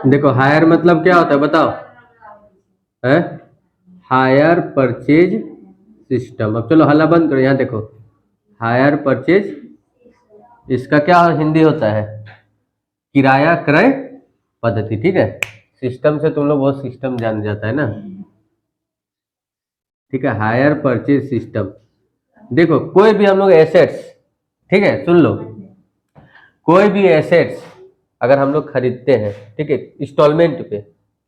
देखो हायर मतलब क्या होता है बताओ, है हायर परचेज सिस्टम। अब चलो हल्ला बंद करो, यहाँ देखो हायर परचेज, इसका क्या हिंदी होता है, किराया क्रय पद्धति। ठीक है, सिस्टम से तुम लोग बहुत सिस्टम जान जाता है ना। ठीक है, हायर परचेज सिस्टम। देखो कोई भी हम लोग एसेट्स, ठीक है सुन लो, कोई भी एसेट्स अगर हम लोग खरीदते हैं, ठीक है, इंस्टॉलमेंट पे,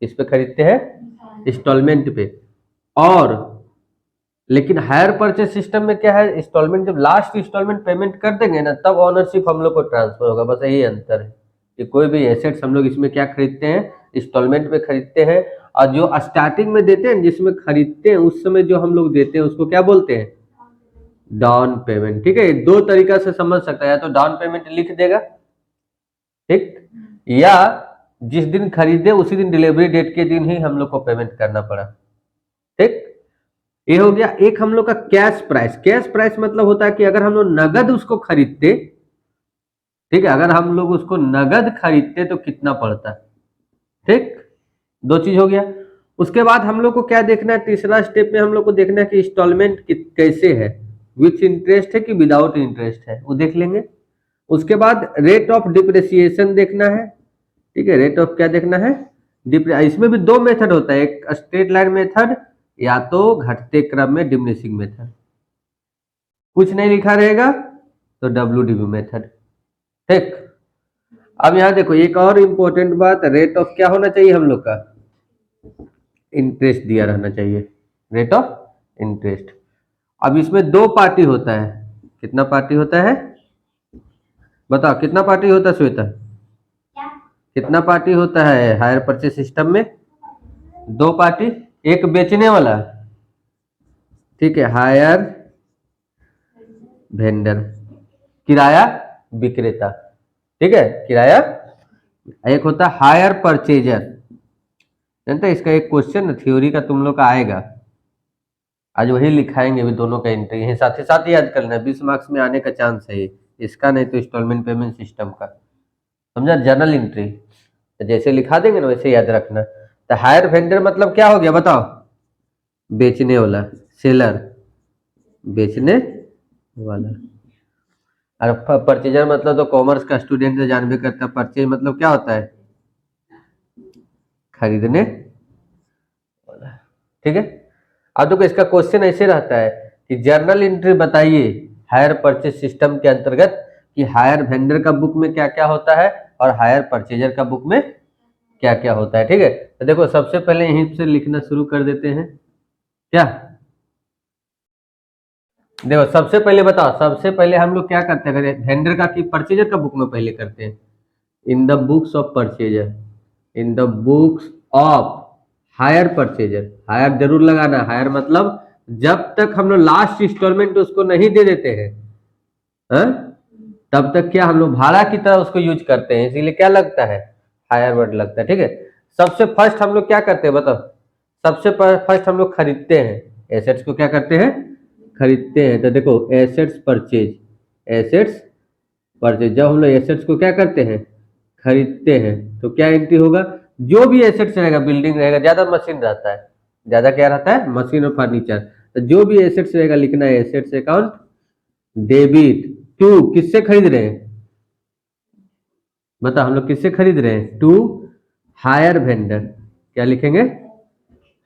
किस पे खरीदते हैं, इंस्टॉलमेंट पे। और लेकिन हायर परचेज सिस्टम में क्या है, इंस्टॉलमेंट जब लास्ट इंस्टॉलमेंट पेमेंट कर देंगे ना, तब ऑनरशिप हम लोग को ट्रांसफर होगा। बस यही अंतर है कि कोई भी एसेट्स हम लोग इसमें क्या खरीदते हैं, इंस्टॉलमेंट में खरीदते हैं। और जो स्टार्टिंग में देते हैं, जिसमें खरीदते हैं उस समय जो हम लोग देते हैं उसको क्या बोलते हैं, डाउन पेमेंट। ठीक है, दो तरीका से समझ सकता है, या तो डाउन पेमेंट लिख देगा, ठीक, या जिस दिन खरीदे उसी दिन डिलीवरी डेट के दिन ही हम लोग को पेमेंट करना पड़ा। ठीक, ये हो गया एक हम लोग का कैश प्राइस। कैश प्राइस मतलब होता है कि अगर हम लोग नगद उसको खरीदते, ठीक है, अगर हम लोग उसको नगद खरीदते तो कितना पड़ता। ठीक, दो चीज हो गया। उसके बाद हम लोग को क्या देखना है, तीसरा स्टेप में हम लोग को देखना है कि इंस्टॉलमेंट कैसे है, विथ इंटरेस्ट है कि विदाउट इंटरेस्ट है, वो देख लेंगे। उसके बाद रेट ऑफ डिप्रिसिएशन देखना है। ठीक है, रेट ऑफ क्या देखना है, इसमें भी दो मेथड होता है, एक स्ट्रेट लाइन मेथड या तो घटते क्रम में डिमिनिशिंग मेथड। कुछ नहीं लिखा रहेगा तो WDV मेथड। ठीक, अब यहां देखो एक और इंपॉर्टेंट बात, रेट ऑफ क्या होना चाहिए हम लोग का, इंटरेस्ट दिया रहना चाहिए, रेट ऑफ इंटरेस्ट। अब इसमें दो पार्टी होता है, कितना पार्टी होता है बताओ, कितना पार्टी होता है श्वेता, कितना पार्टी होता है हायर परचेज सिस्टम में, दो पार्टी। एक बेचने वाला, ठीक है, हायर वेंडर, किराया विक्रेता। ठीक है, किराया। एक होता है हायर परचेजर, जानते हैं इसका एक क्वेश्चन थ्योरी का तुम लोग का आएगा, आज वही लिखाएंगे भी, दोनों का एंट्री है, साथ ही साथ याद कर लेना, 20 मार्क्स में आने का चांस है इसका, नहीं तो इंस्टॉलमेंट पेमेंट सिस्टम का, समझा, जर्नल एंट्री। तो जैसे लिखा देंगे ना वैसे याद रखना। तो हायर वेंडर मतलब क्या हो गया बताओ, बेचने वाला, सेलर बेचने वाला। और परचेजर मतलब तो कॉमर्स का स्टूडेंट तो जान भी करता है, परचेज मतलब क्या होता है, खरीदने वाला। ठीक है, अब देखो इसका क्वेश्चन ऐसे रहता है कि जर्नल एंट्री बताइए हायर परचेज सिस्टम के अंतर्गत कि हायर वेंडर का बुक में क्या क्या होता है और हायर परचेजर का बुक में क्या क्या होता है। ठीक है, तो देखो सबसे पहले यहीं से लिखना शुरू कर देते हैं क्या। देखो सबसे पहले बताओ, सबसे पहले हम लोग क्या करते हैं, वेंडर का कि परचेजर का बुक में पहले करते हैं, in the books of purchaser, in the books of hire purchaser. Hire जरूर लगाना, हायर मतलब जब तक हम लोग लास्ट इंस्टॉलमेंट उसको नहीं दे देते हैं, हाँ? तब तक क्या हम लोग भाड़ा की तरह उसको यूज करते हैं, इसीलिए क्या लगता है, हायर वर्ड लगता है। ठीक है, सबसे फर्स्ट हम लोग क्या करते हैं बताओ, सबसे फर्स्ट हम लोग खरीदते हैं, एसेट्स को क्या करते हैं, खरीदते हैं। तो देखो एसेट्स परचेज, एसेट्स परचेज, जब हम लोग एसेट्स को क्या करते हैं, खरीदते हैं, तो क्या एंट्री होगा, जो भी एसेट्स रहेगा, बिल्डिंग रहेगा, ज्यादा मशीन रहता है, ज्यादा क्या रहता है, मशीन और फर्नीचर, तो जो भी एसेट्स रहेगा लिखना है एसेट्स अकाउंट डेबिट टू, किससे खरीद रहे हैं बता, हम लोग किससे खरीद रहे हैं, टू हायर वेंडर, क्या लिखेंगे,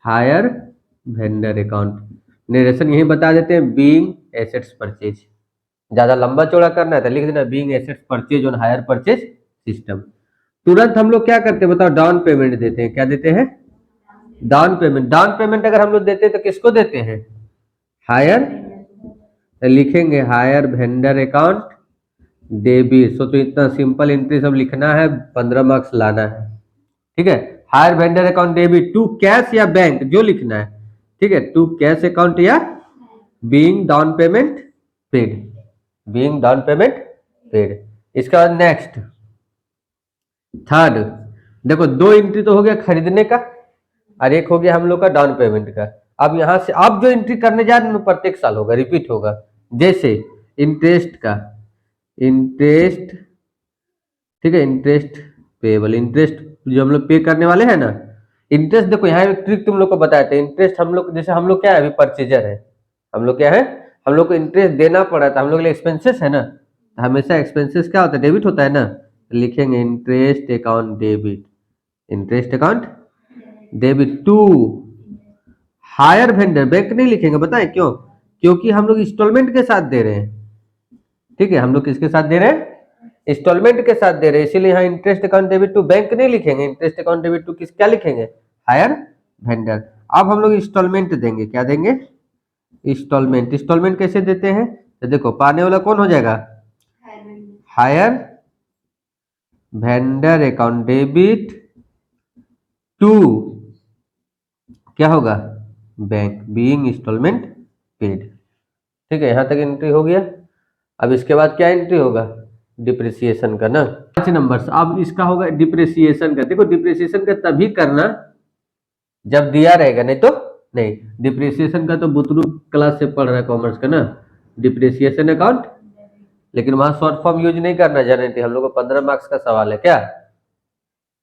हायर वेंडर अकाउंट। नरेशन यही बता देते हैं, बीइंग एसेट्स परचेज, ज्यादा लंबा चौड़ा करना है तो लिख देना being assets purchase on hire purchase system. तुरंत हम लोग क्या करते हैं बताओ, डाउन पेमेंट देते हैं, क्या देते हैं, डाउन पेमेंट। डाउन पेमेंट अगर हम लोग देते हैं तो किसको देते हैं, हायर, तो लिखेंगे हायर वेंडर अकाउंट डेबिट। सोचो इतना सिंपल एंट्री सब लिखना है, 15 मार्क्स लाना है। ठीक है, hire vendor account debit to cash या बैंक, जो लिखना है। ठीक है, टू कैश अकाउंट या being down payment paid, being down payment paid. इसका बाद नेक्स्ट थर्ड, देखो दो एंट्री तो हो गया खरीदने का और एक हो गया हम लोग का डाउन पेमेंट का। अब यहां से अब जो एंट्री करने जा रहे हैं प्रत्येक साल होगा, रिपीट होगा। जैसे इंटरेस्ट का, इंटरेस्ट, ठीक है, इंटरेस्ट पेबल, इंटरेस्ट जो हम लोग पे करने वाले हैं ना। इंटरेस्ट देखो यहाँ एक ट्रिक तुम लोग को बताए थे, इंटरेस्ट हम लोग जैसे हम लोग क्या है अभी परचेजर है, हम लोग क्या है, हम लोग को इंटरेस्ट देना पड़ा था, हम लोग के लिए एक्सपेंसेस है ना, हमेशा एक्सपेंसेस क्या होता है, डेबिट होता है ना, लिखेंगे interest account debit, interest account debit to hire vendor. Bank नहीं लिखेंगे, बताएं क्यों, क्योंकि हम लोग इंस्टॉलमेंट के साथ दे रहे हैं, ठीक है, हम लोग किसके साथ दे रहे हैं, इंस्टॉलमेंट के साथ दे रहे हैं, इसीलिए यहाँ interest account debit to bank नहीं लिखेंगे, इंटरेस्ट अकाउंट डेबिट टू किस क्या लिखेंगे, हायर वेंडर। अब हम लोग इंस्टॉलमेंट देंगे, क्या देंगे, इंस्टॉलमेंट। इंस्टॉलमेंट कैसे देते हैं, तो देखो पाने वाला कौन हो जाएगा, hire vendor account debit to क्या होगा, बैंक बीइंग इंस्टॉलमेंट पेड। ठीक है, यहां तक एंट्री हो गया। अब इसके बाद क्या एंट्री होगा, डिप्रिसिएशन का ना, 5 नंबर। अब इसका होगा डिप्रिसिएशन का। देखो डिप्रिसिएशन का तभी करना जब दिया रहेगा, नहीं तो नहीं। डिप्रिसिएशन का तो बुतरू क्लास से पढ़ रहा है कॉमर्स का ना, डिप्रिसिएशन अकाउंट, लेकिन वहां शॉर्ट फॉर्म यूज नहीं करना जाने थे, हम लोग को 15 मार्क्स का सवाल है क्या,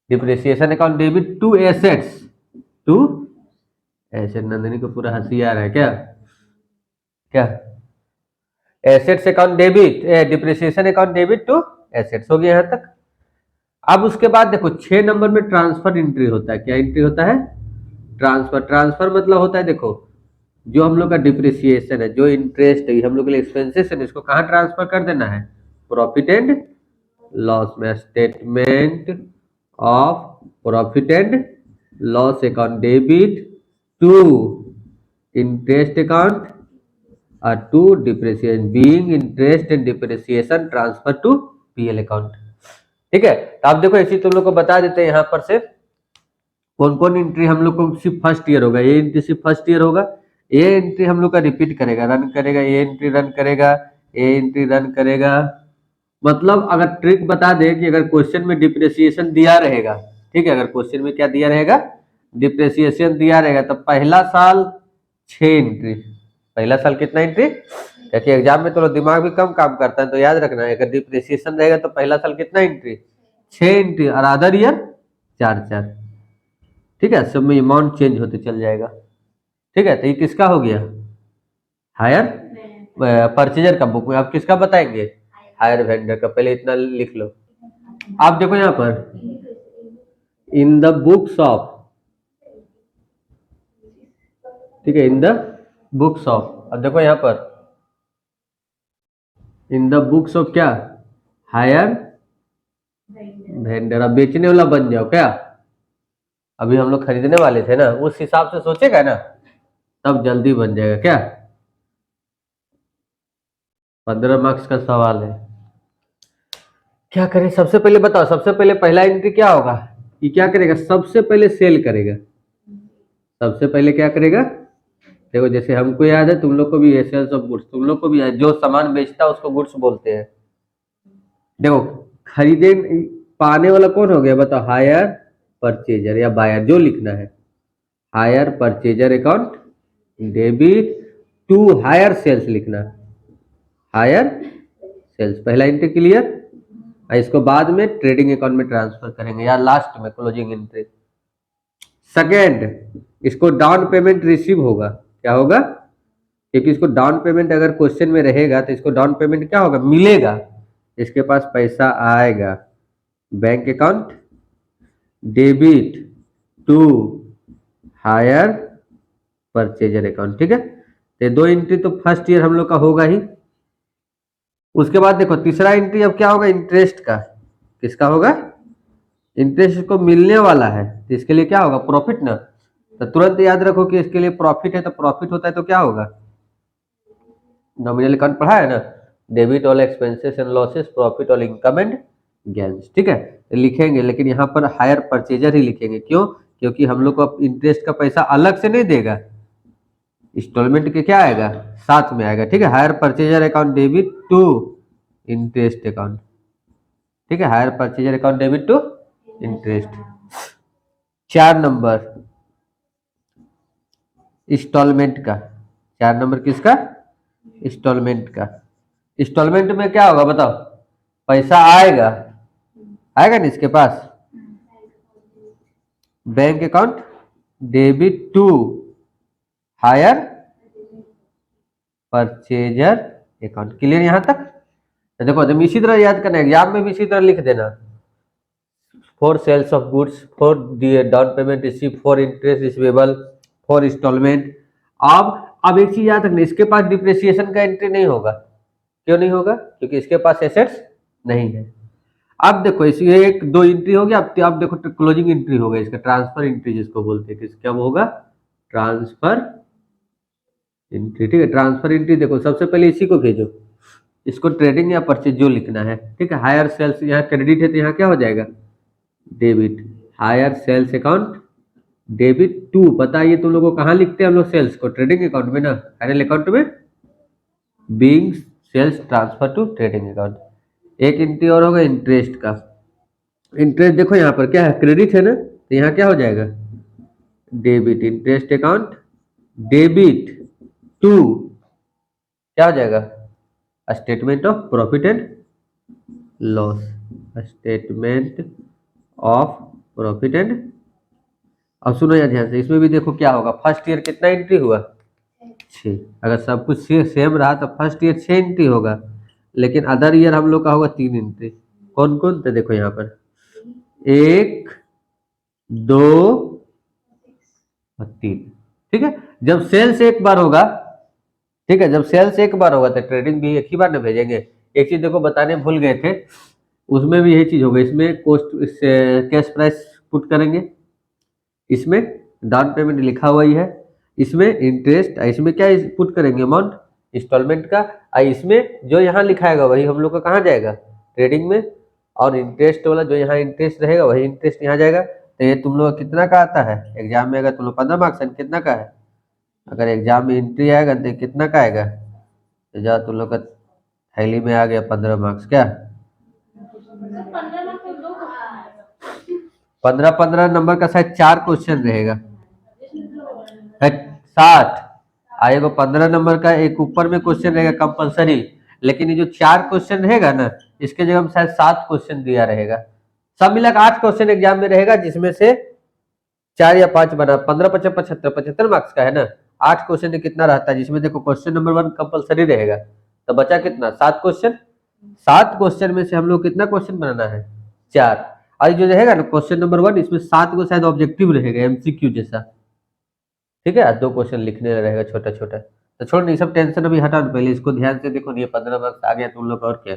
depreciation account debit to assets, to asset. Nandini को पूरा हंसी आ रहा है क्या, क्या assets account debit, depreciation account debit to assets हो गया यहां तक। अब उसके बाद देखो 6 नंबर में ट्रांसफर एंट्री होता है। क्या एंट्री होता है, ट्रांसफर। ट्रांसफर मतलब होता है देखो जो हम लोग का डिप्रिसिएशन है, जो इंटरेस्ट है, हम लोग के लिए एक्सपेंसेस है, इसको कहाँ ट्रांसफर कर देना है, प्रॉफिट एंड लॉस में, statement of profit and loss account debit to interest account और to depreciation, being interest and depreciation transfer to PL account. ठीक है, तो आप देखो ऐसी तुम लोग को बता देते हैं यहाँ पर से कौन कौन एंट्री हम लोग को सिर्फ फर्स्ट ईयर होगा, ये एंट्री सिर्फ फर्स्ट ईयर होगा, ये एंट्री हम लोग का रिपीट करेगा, रन करेगा, ये एंट्री रन करेगा, ये एंट्री रन करेगा। मतलब अगर ट्रिक बता दे कि अगर क्वेश्चन में डिप्रिसिएशन दिया रहेगा, ठीक है, अगर क्वेश्चन में क्या दिया रहेगा, डिप्रिसिएशन दिया रहेगा, तो पहला साल 6 एंट्री, पहला साल कितना एंट्री, क्योंकि एग्जाम में तो दिमाग भी कम काम करता है, तो याद रखना है अगर डिप्रिसिएशन रहेगा तो पहला साल कितना एंट्री, 6 एंट्री, और अदर ईयर 4 ठीक है, सब में अमाउंट चेंज होते चल जाएगा। ठीक है, तो ये किसका हो गया, हायर परचेजर का बुक में। आप किसका बताएंगे, हायर वेंडर का। पहले इतना लिख लो। आप देखो यहाँ पर इन द बुक्स ऑफ, ठीक है, इन द बुक्स ऑफ। अब देखो यहाँ पर इन द बुक्स ऑफ क्या, हायर वेंडर। अब बेचने वाला बन जाओ क्या, अभी हम लोग खरीदने वाले थे ना, उस हिसाब से सोचेगा ना, तब जल्दी बन जाएगा क्या। 15 मार्क्स का सवाल है, क्या करें। सबसे पहले बताओ, सबसे पहले पहला एंट्री क्या होगा, ये क्या करेगा, सबसे पहले सेल करेगा। सबसे पहले क्या करेगा, देखो जैसे हमको याद है, तुम लोग को भी है, सेल्स ऑफ गुड्स, तुम लोग को भी है, जो सामान बेचता है उसको गुड्स बोलते हैं। देखो खरीदे पाने वाला कौन हो गया बताओ, हायर परचेजर या बायर, जो लिखना है, hire purchaser account debit to hire sales लिखना, हायर सेल्स, पहला एंट्री क्लियर। इसको बाद में ट्रेडिंग अकाउंट में ट्रांसफर करेंगे या लास्ट में क्लोजिंग एंट्री। सेकेंड, इसको डाउन पेमेंट रिसीव होगा, क्या होगा, क्योंकि इसको डाउन पेमेंट अगर क्वेश्चन में रहेगा तो इसको डाउन पेमेंट क्या होगा, मिलेगा, इसके पास पैसा आएगा, bank account debit to hire purchaser account. ठीक है, तो 2 एंट्री तो फर्स्ट ईयर हम लोग का होगा ही। उसके बाद देखो तीसरा एंट्री अब क्या होगा, इंटरेस्ट का। किसका होगा, इंटरेस्ट को मिलने वाला है, तो इसके लिए क्या होगा, प्रॉफिट ना। तो तुरंत याद रखो कि इसके लिए प्रॉफिट है, तो प्रॉफिट होता है तो क्या होगा, नॉमिनल अकाउंट पढ़ा है ना, debit all expenses and losses, profit all income and gains. ठीक है, तो लिखेंगे, लेकिन यहाँ पर हायर परचेजर ही लिखेंगे, क्यों, क्योंकि हम लोग को इंटरेस्ट का पैसा अलग से नहीं देगा, इंस्टॉलमेंट के क्या आएगा, साथ में आएगा। ठीक है, hire purchaser account debit to interest account. ठीक है, hire purchaser account debit to interest. 4 number instalment का, 4 नंबर किसका, इंस्टॉलमेंट का। इंस्टॉलमेंट में क्या होगा बताओ, पैसा आएगा, आएगा ना इसके पास, bank account debit to hire purchaser account. Clear यहाँ तक? तो देखो जब इसी तरह याद करना है, एग्जाम में भी इसी तरह लिख देना, for sales of goods, for down payment receive, for interest receivable, for instalment. अब एक चीज याद रखना, इसके पास डिप्रिसिएशन का एंट्री नहीं होगा। क्यों नहीं होगा? क्योंकि इसके पास एसेट्स नहीं है। अब देखो इसमें एक दो एंट्री हो गया, अब देखो क्लोजिंग एंट्री हो गया इसका, ट्रांसफर एंट्री जिसको बोलते हैं, क्या होगा? Transfer entry. ठीक है, ट्रांसफर एंट्री देखो सबसे पहले इसी को भेजो, इसको ट्रेडिंग या परचेज जो लिखना है। ठीक है, हायर सेल्स, यहाँ क्रेडिट है तो यहाँ क्या हो जाएगा? Debit. Hire sales account debit to, बताइए तुम लोगों को कहाँ लिखते हैं हम लोग सेल्स को? ट्रेडिंग अकाउंट में ना, फाइनल अकाउंट में, being sales transfer to trading account. एक एंट्री और होगा इंटरेस्ट का। इंटरेस्ट देखो यहाँ पर क्या है? क्रेडिट है ना, तो यहाँ क्या हो जाएगा? Debit. Interest account debit to क्या हो जाएगा? Statement of profit and loss. Statement of profit and. अब सुनो यार ध्यान से, इसमें भी देखो क्या होगा। फर्स्ट ईयर कितना एंट्री हुआ? 6। अगर सब कुछ सेम रहा तो फर्स्ट ईयर 6 एंट्री होगा, लेकिन अदर ईयर हम लोग का होगा 3 एंट्री। कौन कौन? तो देखो यहाँ पर 1, 2 और 3। ठीक है, जब सेल्स एक बार होगा, ठीक है, जब सेल्स एक बार होगा तो ट्रेडिंग भी एक ही बार ना भेजेंगे। एक चीज देखो बताने भूल गए थे, उसमें भी यही चीज होगा। इसमें कॉस्ट कैश प्राइस पुट करेंगे, इसमें डाउन पेमेंट लिखा हुआ ही है, इसमें इंटरेस्ट, इसमें क्या पुट करेंगे? अमाउंट इंस्टॉलमेंट का। इसमें जो यहाँ लिखाएगा वही हम लोग का कहाँ जाएगा? ट्रेडिंग में। और इंटरेस्ट वाला जो यहाँ इंटरेस्ट रहेगा वही इंटरेस्ट यहाँ जाएगा। तो ये तुम लोग कितना का आता है एग्जाम में? अगर तुम लोग 15 मार्क्स कितना का है? अगर एग्जाम में एंट्री आएगा तो कितना का आएगा? तो जा तुम लोग का थैली में आ गया 15 मार्क्स। क्या 15 नंबर का शायद 4 क्वेश्चन रहेगा, 60 आएगा। 15 नंबर का एक ऊपर में क्वेश्चन रहेगा कंपलसरी, लेकिन ये जो 4 क्वेश्चन रहेगा ना, इसके जगह में शायद 7 क्वेश्चन दिया रहेगा। सब मिलाकर 8 क्वेश्चन एग्जाम में रहेगा, जिसमें से 4 या 5 बना। 15 55 75 मार्क्स का है ना। 8 क्वेश्चन कितना रहता है, जिसमें देखो क्वेश्चन नंबर 1 कंपलसरी रहेगा, तो बचा कितना? 7 क्वेश्चन। 7 क्वेश्चन में से हम लोग कितना क्वेश्चन बनाना है? 4। और जो रहेगा ना क्वेश्चन नंबर 1, इसमें 7 को शायद ऑब्जेक्टिव रहेगा, एमसीक्यू जैसा। ठीक है, 2 क्वेश्चन लिखने रहेगा छोटा छोटा। तो छोड़ नहीं, सब टेंशन अभी हटा, पहले इसको ध्यान से देखो। ये 15 मार्क्स आ गया तुम लोग, और क्या।